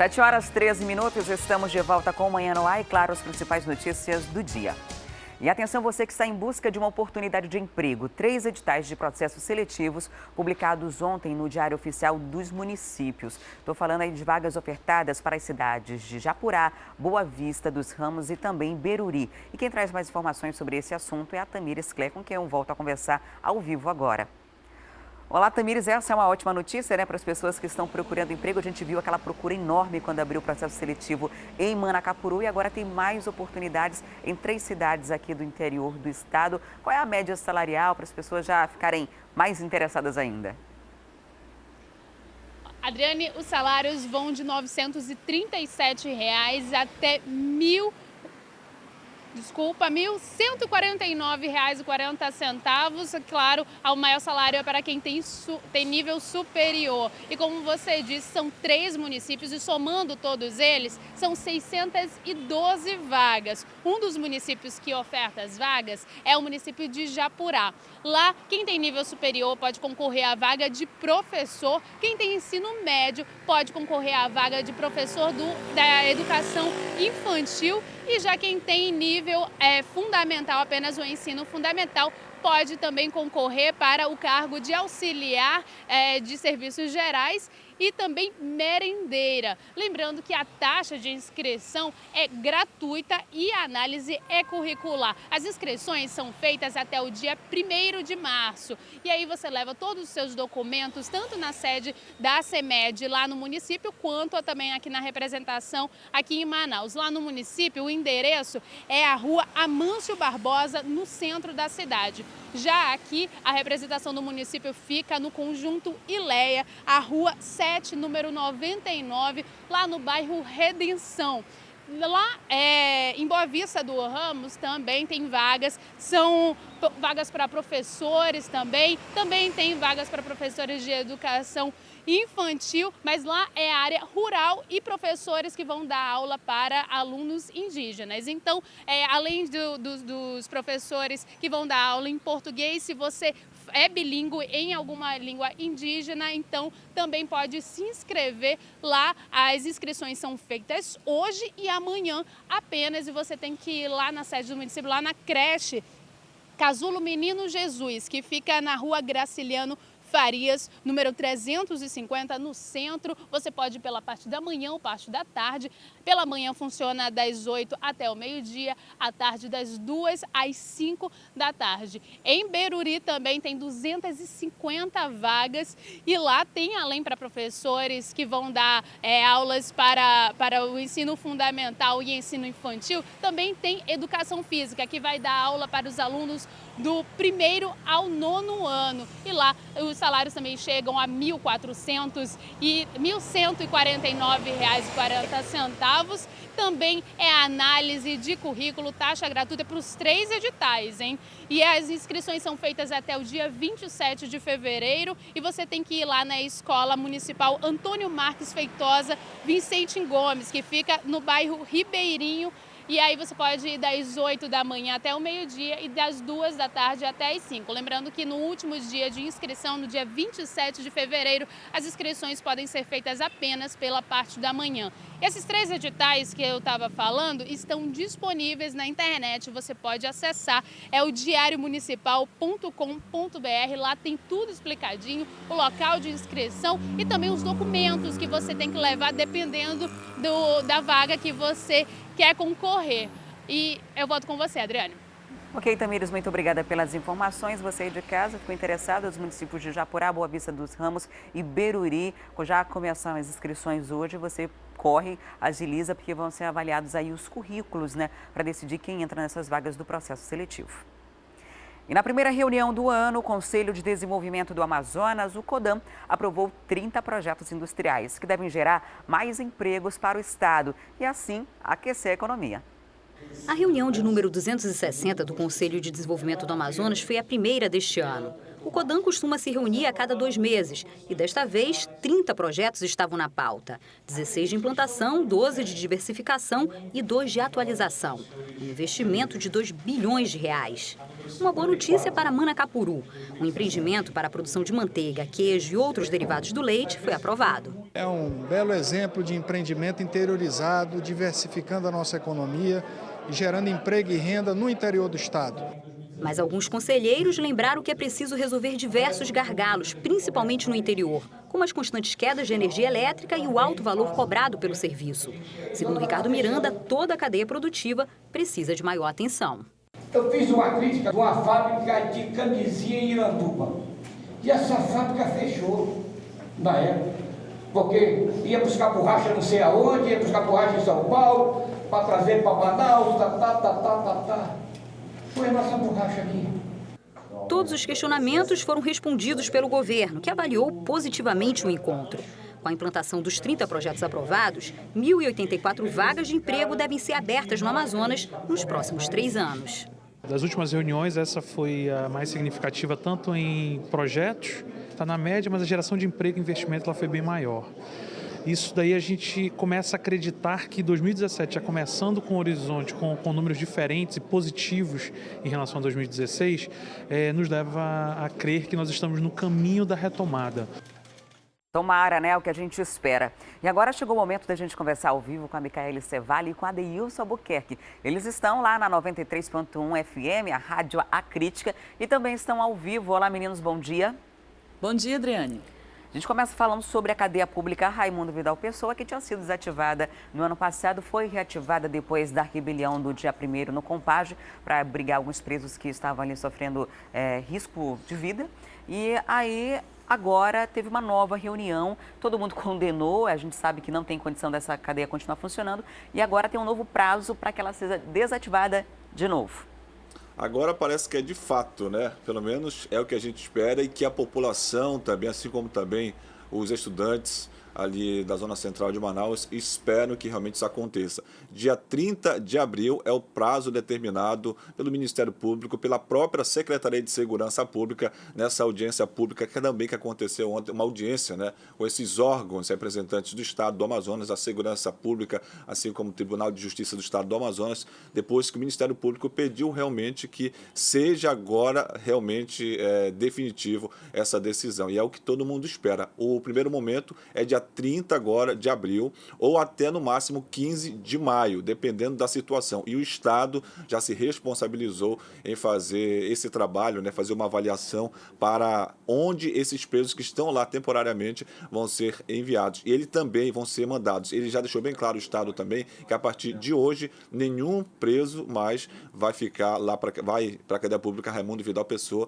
7h13, estamos de volta com o Manhã no Ar e, claro, as principais notícias do dia. E atenção você que está em busca de uma oportunidade de emprego. 3 editais de processos seletivos publicados ontem no Diário Oficial dos Municípios. Estou falando aí de vagas ofertadas para as cidades de Japurá, Boa Vista dos Ramos e também Beruri. E quem traz mais informações sobre esse assunto é a Tamires Clé, com quem eu volto a conversar ao vivo agora. Olá, Tamires, essa é uma ótima notícia, né, para as pessoas que estão procurando emprego. A gente viu aquela procura enorme quando abriu o processo seletivo em Manacapuru e agora tem mais oportunidades em 3 cidades aqui do interior do estado. Qual é a média salarial para as pessoas já ficarem mais interessadas ainda? Adriane, os salários vão de R$ 937 até R$ 1.149,40. Claro, o maior salário é para quem tem nível superior. E como você disse, são 3 municípios e somando todos eles, são 612 vagas. Um dos municípios que oferta as vagas é o município de Japurá. Lá, quem tem nível superior pode concorrer à vaga de professor. Quem tem ensino médio pode concorrer à vaga de professor da educação infantil. E já quem tem nível fundamental, apenas o ensino fundamental, pode também concorrer para o cargo de auxiliar de serviços gerais e também merendeira. Lembrando que a taxa de inscrição é gratuita e a análise é curricular. As inscrições são feitas até o dia 1º de março. E aí você leva todos os seus documentos, tanto na sede da CEMED lá no município, quanto também aqui na representação aqui em Manaus. Lá no município, o endereço é a rua Amâncio Barbosa, no centro da cidade. Já aqui, a representação do município fica no conjunto Ileia, a rua 7, número 99, lá no bairro Redenção. Lá em Boa Vista do Ramos também tem vagas, são vagas para professores também tem vagas para professores de educação infantil, mas lá é área rural e professores que vão dar aula para alunos indígenas. Então, além dos professores que vão dar aula em português, se você é bilíngue em alguma língua indígena, então também pode se inscrever lá. As inscrições são feitas hoje e amanhã apenas, e você tem que ir lá na sede do município, lá na creche Casulo Menino Jesus, que fica na rua Graciliano Farias, número 350, no centro. Você pode ir pela parte da manhã ou parte da tarde. Pela manhã funciona das 8 até o meio-dia, à tarde das 2 às 5 da tarde. Em Beruri também tem 250 vagas e lá tem, além para professores que vão dar aulas para o ensino fundamental e ensino infantil, também tem educação física, que vai dar aula para os alunos do 1º ao 9º ano. E lá os salários também chegam a R$ 1.449,40. Também é a análise de currículo, taxa gratuita para os 3 editais, hein? E as inscrições são feitas até o dia 27 de fevereiro e você tem que ir lá na Escola Municipal Antônio Marques Feitosa Vicente Gomes, que fica no bairro Ribeirinho. E aí você pode ir das 8 da manhã até o meio-dia e das 2 da tarde até as 5. Lembrando que no último dia de inscrição, no dia 27 de fevereiro, as inscrições podem ser feitas apenas pela parte da manhã. Esses 3 editais que eu estava falando estão disponíveis na internet, você pode acessar, é o diariomunicipal.com.br, lá tem tudo explicadinho, o local de inscrição e também os documentos que você tem que levar dependendo da vaga que você quer concorrer. E eu volto com você, Adriane. Ok, Tamires, muito obrigada pelas informações. Você aí de casa ficou interessado? Os municípios de Japurá, Boa Vista dos Ramos e Beruri já começaram as inscrições hoje. Você corre, agiliza, porque vão ser avaliados aí os currículos, né, para decidir quem entra nessas vagas do processo seletivo. E na primeira reunião do ano, o Conselho de Desenvolvimento do Amazonas, o CODAM, aprovou 30 projetos industriais que devem gerar mais empregos para o estado e, assim, aquecer a economia. A reunião de número 260 do Conselho de Desenvolvimento do Amazonas foi a primeira deste ano. O CODAN costuma se reunir a cada 2 meses e, desta vez, 30 projetos estavam na pauta. 16 de implantação, 12 de diversificação e 2 de atualização. Um investimento de R$ 2 bilhões. Uma boa notícia para Manacapuru. Um empreendimento para a produção de manteiga, queijo e outros derivados do leite foi aprovado. É um belo exemplo de empreendimento interiorizado, diversificando a nossa economia e gerando emprego e renda no interior do estado. Mas alguns conselheiros lembraram que é preciso resolver diversos gargalos, principalmente no interior, como as constantes quedas de energia elétrica e o alto valor cobrado pelo serviço. Segundo Ricardo Miranda, toda a cadeia produtiva precisa de maior atenção. Eu fiz uma crítica de uma fábrica de camisinha em Iranduba. E essa fábrica fechou na época. Porque ia buscar borracha não sei aonde, ia buscar borracha em São Paulo, para trazer para Manaus, Foi a nossa borracha ali. Todos os questionamentos foram respondidos pelo governo, que avaliou positivamente o encontro. Com a implantação dos 30 projetos aprovados, 1.084 vagas de emprego devem ser abertas no Amazonas nos próximos 3 anos. Das últimas reuniões, essa foi a mais significativa, tanto em projetos, está na média, mas a geração de emprego e investimento ela foi bem maior. Isso daí a gente começa a acreditar que 2017, já começando com um horizonte, com números diferentes e positivos em relação a 2016, nos leva a crer que nós estamos no caminho da retomada. Tomara, né? É o que a gente espera. E agora chegou o momento da gente conversar ao vivo com a Micaele Cevalli e com a Adeilson Albuquerque. Eles estão lá na 93.1 FM, a Rádio A Crítica, e também estão ao vivo. Olá, meninos, bom dia. Bom dia, Adriane. A gente começa falando sobre a cadeia pública Raimundo Vidal Pessoa, que tinha sido desativada no ano passado, foi reativada depois da rebelião do dia 1º no Compage, para abrigar alguns presos que estavam ali sofrendo risco de vida. E aí, agora, teve uma nova reunião, todo mundo condenou, a gente sabe que não tem condição dessa cadeia continuar funcionando, e agora tem um novo prazo para que ela seja desativada de novo. Agora parece que é de fato, né? Pelo menos é o que a gente espera e que a população também, assim como também os estudantes ali da Zona Central de Manaus, esperam que realmente isso aconteça. Dia 30 de abril é o prazo determinado pelo Ministério Público, pela própria Secretaria de Segurança Pública, nessa audiência pública que também aconteceu ontem, uma audiência, né, com esses órgãos representantes do Estado do Amazonas, a Segurança Pública, assim como o Tribunal de Justiça do Estado do Amazonas, depois que o Ministério Público pediu realmente que seja agora realmente definitivo essa decisão. E é o que todo mundo espera. O primeiro momento é dia 30 agora de abril ou até no máximo 15 de maio, dependendo da situação. E o Estado já se responsabilizou em fazer esse trabalho, né, fazer uma avaliação para onde esses presos que estão lá temporariamente vão ser enviados. E eles também vão ser mandados. Ele já deixou bem claro, o Estado também, que a partir de hoje nenhum preso mais vai ficar lá vai para a cadeia pública Raimundo Vidal Pessoa,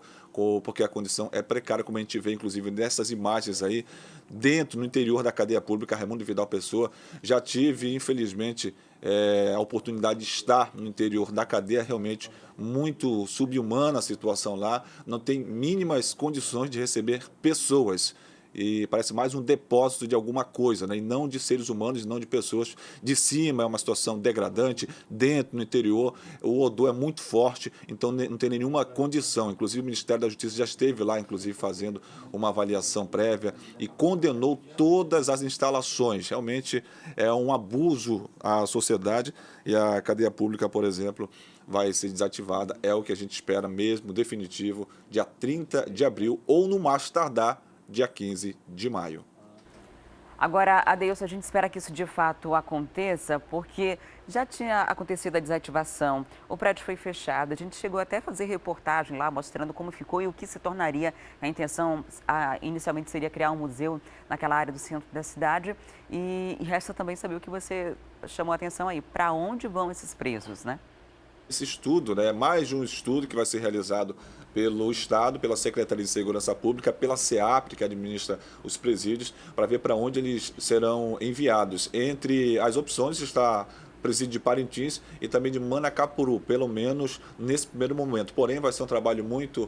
porque a condição é precária, como a gente vê inclusive nessas imagens aí, dentro, no interior da cadeia pública Raimundo Vidal Pessoa. Já tive, infelizmente, a oportunidade de estar no interior da cadeia, realmente muito subhumana a situação lá, não tem mínimas condições de receber pessoas. E parece mais um depósito de alguma coisa, né? E não de seres humanos, não de pessoas. De cima é uma situação degradante, dentro, no interior, o odor é muito forte, então não tem nenhuma condição. Inclusive o Ministério da Justiça já esteve lá, inclusive, fazendo uma avaliação prévia e condenou todas as instalações. Realmente é um abuso à sociedade e a cadeia pública, por exemplo, vai ser desativada. É o que a gente espera mesmo, definitivo, dia 30 de abril ou no mais tardar, dia 15 de maio. Agora, Adeilson, a gente espera que isso de fato aconteça, porque já tinha acontecido a desativação, o prédio foi fechado, a gente chegou até a fazer reportagem lá mostrando como ficou e o que se tornaria. A intenção inicialmente seria criar um museu naquela área do centro da cidade e resta também saber o que você chamou a atenção aí, para onde vão esses presos, né? Esse estudo, né, é mais de um estudo que vai ser realizado pelo Estado, pela Secretaria de Segurança Pública, pela SEAPRE, que administra os presídios, para ver para onde eles serão enviados. Entre as opções está presídio de Parintins e também de Manacapuru, pelo menos nesse primeiro momento. Porém, vai ser um trabalho muito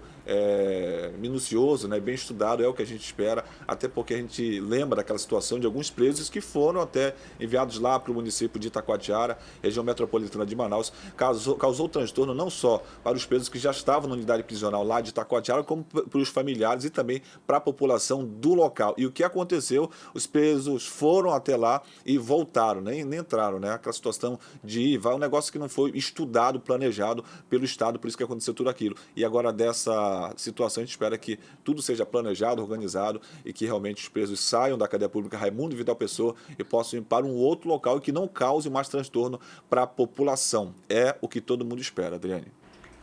minucioso, né, bem estudado, é o que a gente espera, até porque a gente lembra daquela situação de alguns presos que foram até enviados lá para o município de Itacoatiara, região metropolitana de Manaus, causou transtorno não só para os presos que já estavam na unidade prisional lá de Itacoatiara, como para os familiares e também para a população do local. E o que aconteceu? Os presos foram até lá e voltaram, nem entraram, né? Aquela situação de ir, vai, um negócio que não foi estudado, planejado pelo Estado, por isso que aconteceu tudo aquilo. E agora dessa situação a gente espera que tudo seja planejado, organizado e que realmente os presos saiam da cadeia pública Raimundo Vidal Pessoa e possam ir para um outro local e que não cause mais transtorno para a população. É o que todo mundo espera, Adriane.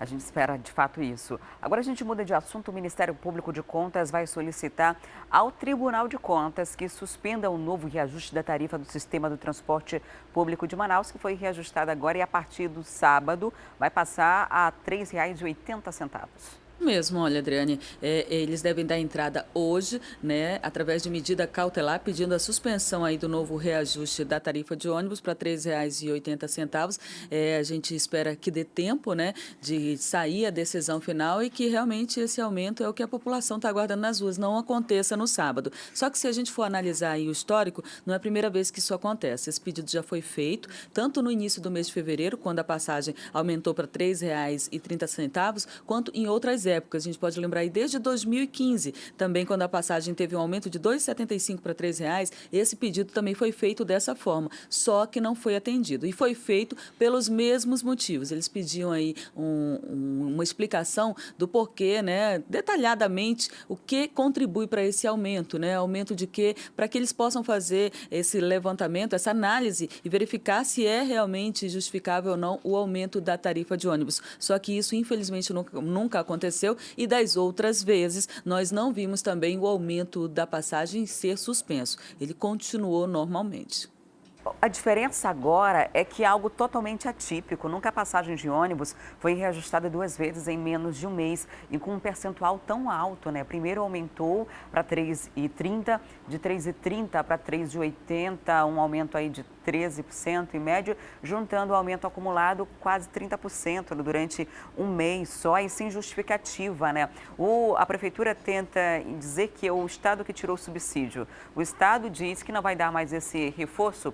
A gente espera de fato isso. Agora a gente muda de assunto. O Ministério Público de Contas vai solicitar ao Tribunal de Contas que suspenda o novo reajuste da tarifa do Sistema do Transporte Público de Manaus, que foi reajustada agora e a partir do sábado vai passar a R$ 3,80. Mesmo, olha, Adriane, eles devem dar entrada hoje, né, através de medida cautelar, pedindo a suspensão aí do novo reajuste da tarifa de ônibus para R$ 3,80. A gente espera que dê tempo, né, de sair a decisão final e que realmente esse aumento é o que a população está aguardando nas ruas, não aconteça no sábado. Só que se a gente for analisar aí o histórico, não é a primeira vez que isso acontece. Esse pedido já foi feito, tanto no início do mês de fevereiro, quando a passagem aumentou para R$ 3,30, quanto em outras épocas. A gente pode lembrar aí desde 2015, também quando a passagem teve um aumento de R$ 2,75 para R$ 3, esse pedido também foi feito dessa forma, só que não foi atendido. E foi feito pelos mesmos motivos. Eles pediam aí uma explicação do porquê, né, detalhadamente, o que contribui para esse aumento, né, aumento de quê, para que eles possam fazer esse levantamento, essa análise e verificar se é realmente justificável ou não o aumento da tarifa de ônibus. Só que isso, infelizmente, nunca aconteceu. E das outras vezes, nós não vimos também o aumento da passagem ser suspenso. Ele continuou normalmente. A diferença agora é que é algo totalmente atípico. Nunca a passagem de ônibus foi reajustada 2 vezes em menos de um mês e com um percentual tão alto, né? Primeiro aumentou para R$ 3,30, de R$ 3,30 para R$ 3,80, um aumento aí de 13% em média, juntando o aumento acumulado quase 30% durante um mês só e sem justificativa, né? A prefeitura tenta dizer que é o Estado que tirou o subsídio. O Estado diz que não vai dar mais esse reforço,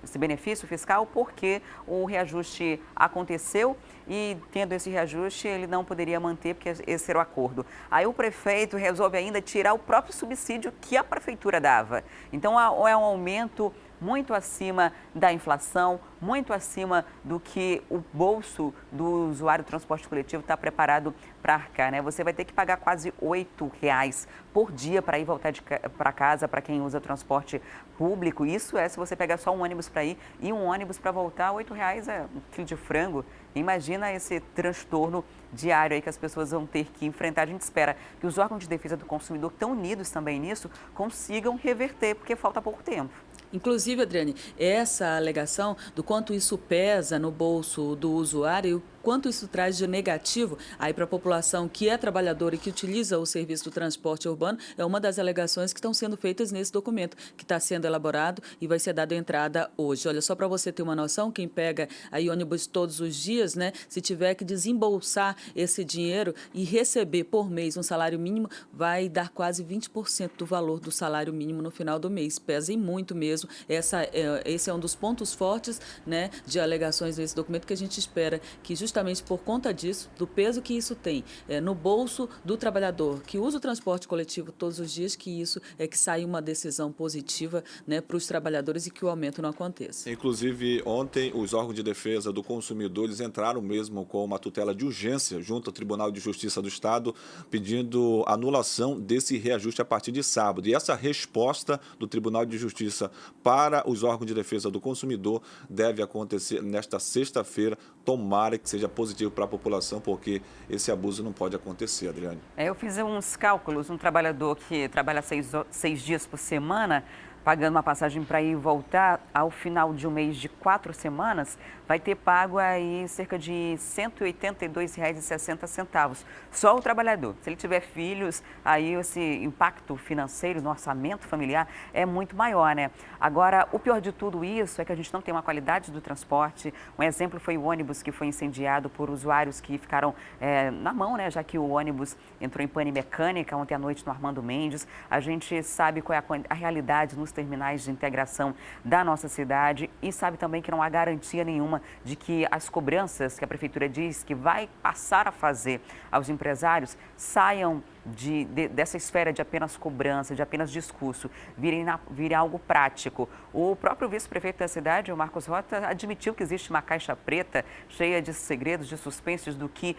esse benefício fiscal, porque o reajuste aconteceu e, tendo esse reajuste, ele não poderia manter, porque esse era o acordo. Aí o prefeito resolve ainda tirar o próprio subsídio que a prefeitura dava. Então, é um aumento muito acima da inflação, muito acima do que o bolso do usuário do transporte coletivo está preparado para arcar, né? Você vai ter que pagar quase R$ 8 por dia para ir voltar para casa para quem usa transporte público. Isso é se você pegar só um ônibus para ir e um ônibus para voltar. R$ 8 é um quilo de frango. Imagina esse transtorno diário aí que as pessoas vão ter que enfrentar. A gente espera que os órgãos de defesa do consumidor, que estão unidos também nisso, consigam reverter, porque falta pouco tempo. Inclusive, Adriane, essa alegação do quanto isso pesa no bolso do usuário, quanto isso traz de negativo aí para a população que é trabalhadora e que utiliza o serviço do transporte urbano, é uma das alegações que estão sendo feitas nesse documento, que está sendo elaborado e vai ser dado entrada hoje. Olha, só para você ter uma noção, quem pega aí ônibus todos os dias, né, se tiver que desembolsar esse dinheiro e receber por mês um salário mínimo, vai dar quase 20% do valor do salário mínimo no final do mês. Pesa e muito mesmo. Esse é um dos pontos fortes, né, de alegações desse documento, que a gente espera que justamente por conta disso, do peso que isso tem no bolso do trabalhador que usa o transporte coletivo todos os dias, que isso é que saia uma decisão positiva, né, para os trabalhadores e que o aumento não aconteça. Inclusive, ontem, os órgãos de defesa do consumidor, eles entraram mesmo com uma tutela de urgência junto ao Tribunal de Justiça do Estado, pedindo anulação desse reajuste a partir de sábado. E essa resposta do Tribunal de Justiça para os órgãos de defesa do consumidor deve acontecer nesta sexta-feira. Tomara que seja positivo para a população, porque esse abuso não pode acontecer, Adriane. Eu fiz uns cálculos, um trabalhador que trabalha 6 dias por semana, pagando uma passagem para ir e voltar, ao final de um mês de 4 semanas, vai ter pago aí cerca de R$ 182,60. Só o trabalhador. Se ele tiver filhos, aí esse impacto financeiro no orçamento familiar é muito maior, né? Agora, o pior de tudo isso é que a gente não tem uma qualidade do transporte. Um exemplo foi o ônibus que foi incendiado por usuários que ficaram na mão, né? Já que o ônibus entrou em pane mecânica ontem à noite no Armando Mendes. A gente sabe qual é a realidade nos terminais de integração da nossa cidade e sabe também que não há garantia nenhuma de que as cobranças que a Prefeitura diz que vai passar a fazer aos empresários saiam dessa esfera de apenas cobrança, de apenas discurso, virem algo prático. O próprio vice-prefeito da cidade, o Marcos Rota, admitiu que existe uma caixa preta cheia de segredos, de suspensos do que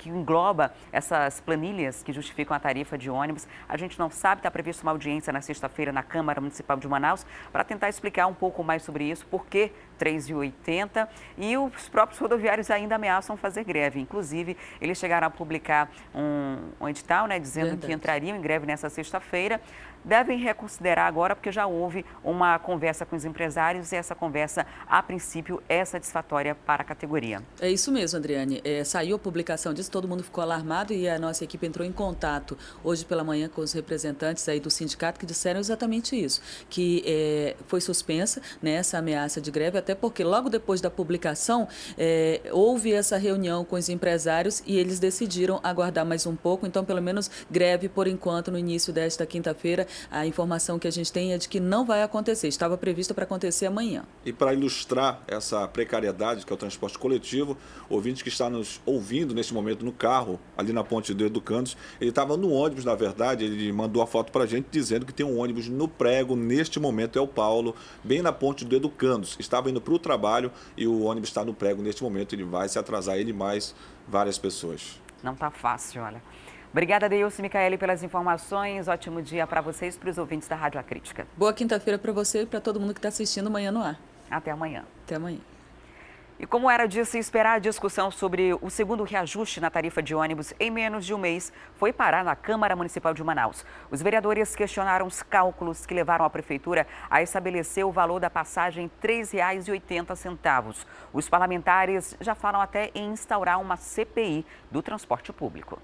engloba essas planilhas que justificam a tarifa de ônibus. A gente não sabe, está prevista uma audiência na sexta-feira na Câmara Municipal de Manaus para tentar explicar um pouco mais sobre isso, por que R$ 3,80, e os próprios rodoviários ainda ameaçam fazer greve. Inclusive, eles chegaram a publicar um edital, né, dizendo que entrariam em greve nessa sexta-feira. Devem reconsiderar agora, porque já houve uma conversa com os empresários e essa conversa, a princípio, é satisfatória para a categoria. É isso mesmo, Adriane. Saiu a publicação disso, todo mundo ficou alarmado e a nossa equipe entrou em contato hoje pela manhã com os representantes aí do sindicato que disseram exatamente isso, que foi suspensa, né, essa ameaça de greve, até porque logo depois da publicação houve essa reunião com os empresários e eles decidiram aguardar mais um pouco, então pelo menos greve por enquanto no início desta quinta-feira. A informação que a gente tem é de que não vai acontecer, estava prevista para acontecer amanhã. E para ilustrar essa precariedade que é o transporte coletivo, o ouvinte que está nos ouvindo neste momento no carro, ali na ponte do Educandos, ele estava no ônibus, na verdade, ele mandou a foto para a gente dizendo que tem um ônibus no prego, neste momento é o Paulo, bem na ponte do Educandos. Estava indo para o trabalho e o ônibus está no prego neste momento, ele vai se atrasar, ele e mais várias pessoas. Não está fácil, olha. Obrigada, Deilce Micaeli, pelas informações. Ótimo dia para vocês e para os ouvintes da Rádio A Crítica. Boa quinta-feira para você e para todo mundo que está assistindo Manhã no Ar. Até amanhã. Até amanhã. E como era de se esperar, a discussão sobre o segundo reajuste na tarifa de ônibus em menos de um mês foi parar na Câmara Municipal de Manaus. Os vereadores questionaram os cálculos que levaram a Prefeitura a estabelecer o valor da passagem R$ 3,80. Os parlamentares já falam até em instaurar uma CPI do transporte público.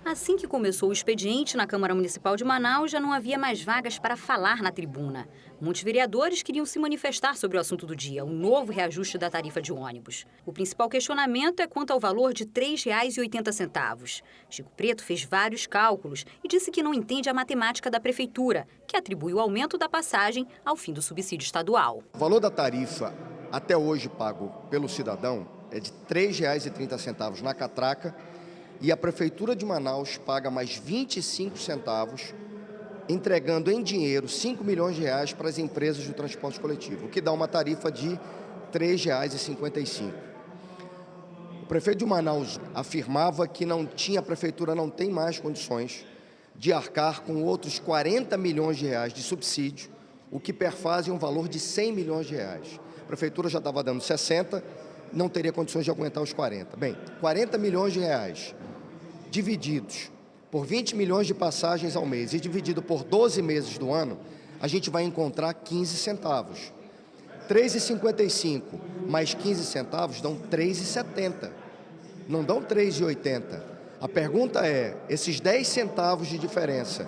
Assim que começou o expediente na Câmara Municipal de Manaus, já não havia mais vagas para falar na tribuna. Muitos vereadores queriam se manifestar sobre o assunto do dia, o novo reajuste da tarifa de ônibus. O principal questionamento é quanto ao valor de R$ 3,80. Chico Preto fez vários cálculos e disse que não entende a matemática da Prefeitura, que atribui o aumento da passagem ao fim do subsídio estadual. O valor da tarifa até hoje pago pelo cidadão é de R$ 3,30 na catraca, e a Prefeitura de Manaus paga mais 25 centavos, entregando em dinheiro R$ 5 milhões para as empresas do transporte coletivo, o que dá uma tarifa de R$ 3,55. O prefeito de Manaus afirmava que a Prefeitura não tem mais condições de arcar com outros R$ 40 milhões de subsídio, o que perfazem um valor de R$ 100 milhões. A Prefeitura já estava dando 60, não teria condições de aguentar os 40. Bem, R$ 40 milhões divididos por 20 milhões de passagens ao mês e dividido por 12 meses do ano, a gente vai encontrar 15 centavos. R$ 3,55 mais 15 centavos dão R$ 3,70. Não dão R$ 3,80. A pergunta é, esses 10 centavos de diferença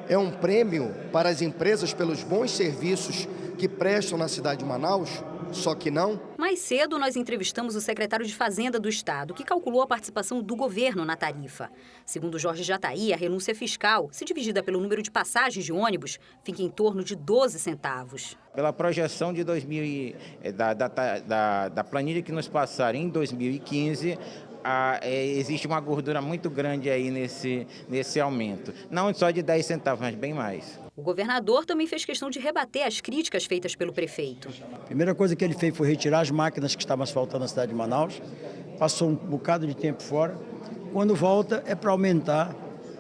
é um prêmio para as empresas pelos bons serviços que prestam na cidade de Manaus? Só que não. Mais cedo, nós entrevistamos o secretário de Fazenda do Estado, que calculou a participação do governo na tarifa. Segundo Jorge Jataí, a renúncia fiscal, se dividida pelo número de passagens de ônibus, fica em torno de 12 centavos. Pela projeção de da planilha que nos passaram em 2015, existe uma gordura muito grande aí nesse aumento. Não só de 10 centavos, mas bem mais. O governador também fez questão de rebater as críticas feitas pelo prefeito. A primeira coisa que ele fez foi retirar as máquinas que estavam asfaltando a cidade de Manaus, passou um bocado de tempo fora. Quando volta é para aumentar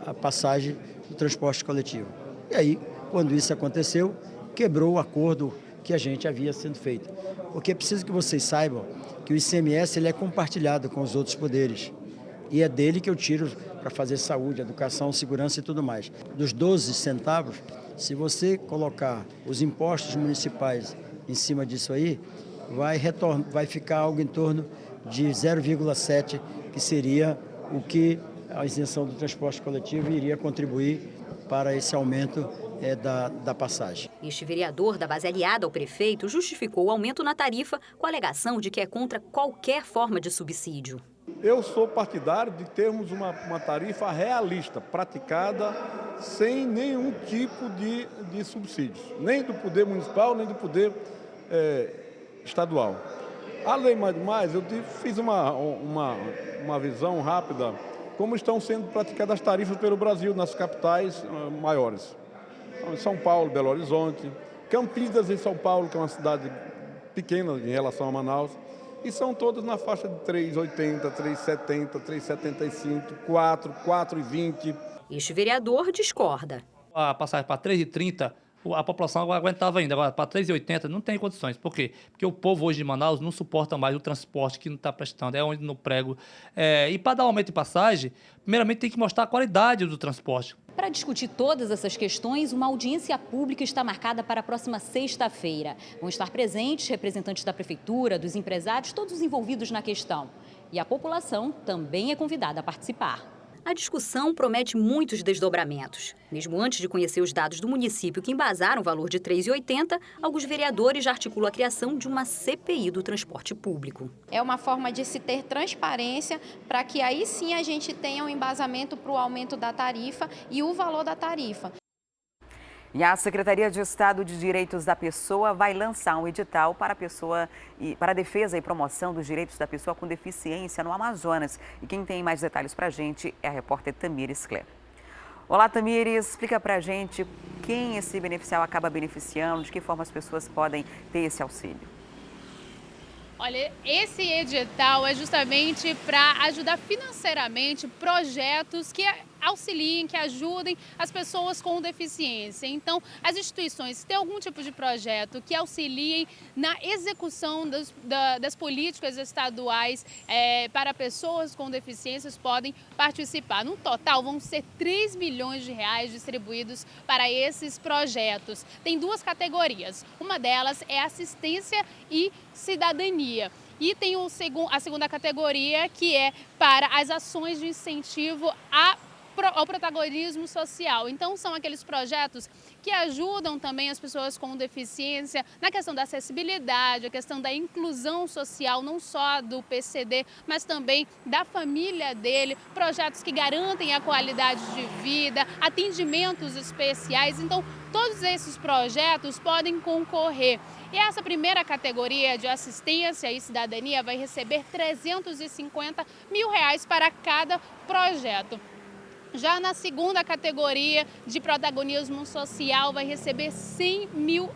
a passagem do transporte coletivo. E aí, quando isso aconteceu, quebrou o acordo que a gente havia sendo feito. Porque é preciso que vocês saibam que o ICMS ele é compartilhado com os outros poderes. E é dele que eu tiro para fazer saúde, educação, segurança e tudo mais. Dos 12 centavos, Se você colocar os impostos municipais em cima disso aí, vai ficar algo em torno de 0,7, que seria o que a isenção do transporte coletivo iria contribuir para esse aumento da passagem. Este vereador da base aliada ao prefeito justificou o aumento na tarifa com a alegação de que é contra qualquer forma de subsídio. Eu sou partidário de termos uma tarifa realista, praticada sem nenhum tipo de subsídios, nem do poder municipal, nem do poder estadual. Além mais, eu fiz uma visão rápida como estão sendo praticadas as tarifas pelo Brasil nas capitais maiores. Então, São Paulo, Belo Horizonte, Campinas em São Paulo, que é uma cidade pequena em relação a Manaus, e são todas na faixa de 3,80, 3,70, 3,75, 4, 4,20. Este vereador discorda. A passagem para 3,30, a população aguentava ainda. Agora, para 3,80 não tem condições. Por quê? Porque o povo hoje de Manaus não suporta mais o transporte que não está prestando, é onde no prego. E para dar um aumento de passagem, primeiramente tem que mostrar a qualidade do transporte. Para discutir todas essas questões, uma audiência pública está marcada para a próxima sexta-feira. Vão estar presentes representantes da prefeitura, dos empresários, todos os envolvidos na questão. E a população também é convidada a participar. A discussão promete muitos desdobramentos. Mesmo antes de conhecer os dados do município que embasaram o valor de R$ 3,80, alguns vereadores já articulam a criação de uma CPI do transporte público. É uma forma de se ter transparência para que aí sim a gente tenha um embasamento para o aumento da tarifa e o valor da tarifa. E a Secretaria de Estado de Direitos da Pessoa vai lançar um edital para a defesa e promoção dos direitos da pessoa com deficiência no Amazonas. E quem tem mais detalhes para a gente é a repórter Tamires Clé. Olá, Tamires, explica para a gente quem esse beneficiário acaba beneficiando, de que forma as pessoas podem ter esse auxílio. Olha, esse edital é justamente para ajudar financeiramente projetos que auxiliem, que ajudem as pessoas com deficiência. Então, as instituições, se tem algum tipo de projeto que auxiliem na execução das políticas estaduais para pessoas com deficiências, podem participar. No total, vão ser 3 milhões de reais distribuídos para esses projetos. Tem duas categorias. Uma delas é assistência e cidadania. E tem a segunda categoria, que é para as ações de incentivo ao protagonismo social. Então, são aqueles projetos que ajudam também as pessoas com deficiência na questão da acessibilidade, a questão da inclusão social, não só do PCD, mas também da família dele, projetos que garantem a qualidade de vida, atendimentos especiais. Então, todos esses projetos podem concorrer. E essa primeira categoria de assistência e cidadania vai receber R$ 350 mil para cada projeto. Já na segunda categoria de protagonismo social vai receber R$ 100 mil.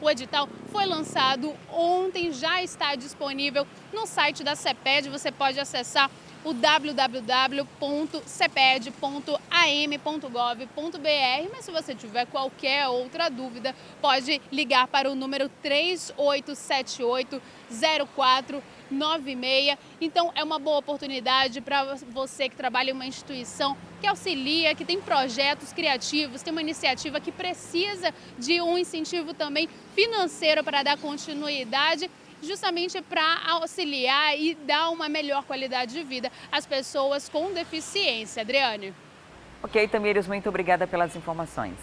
O edital foi lançado ontem, já está disponível no site da CEPED. Você pode acessar o www.ceped.am.gov.br, mas se você tiver qualquer outra dúvida, pode ligar para o número 3878-0496. Então, é uma boa oportunidade para você que trabalha em uma instituição que auxilia, que tem projetos criativos, tem uma iniciativa que precisa de um incentivo também financeiro para dar continuidade, justamente para auxiliar e dar uma melhor qualidade de vida às pessoas com deficiência. Adriane. Ok, Tamires, muito obrigada pelas informações.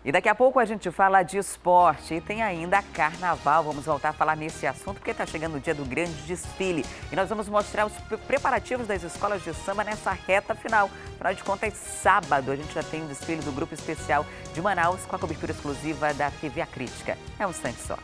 E daqui a pouco a gente fala de esporte e tem ainda carnaval. Vamos voltar a falar nesse assunto porque está chegando o dia do grande desfile. E nós vamos mostrar os preparativos das escolas de samba nessa reta final. Afinal de contas, sábado a gente já tem o desfile do Grupo Especial de Manaus com a cobertura exclusiva da TV A Crítica. É um instante só.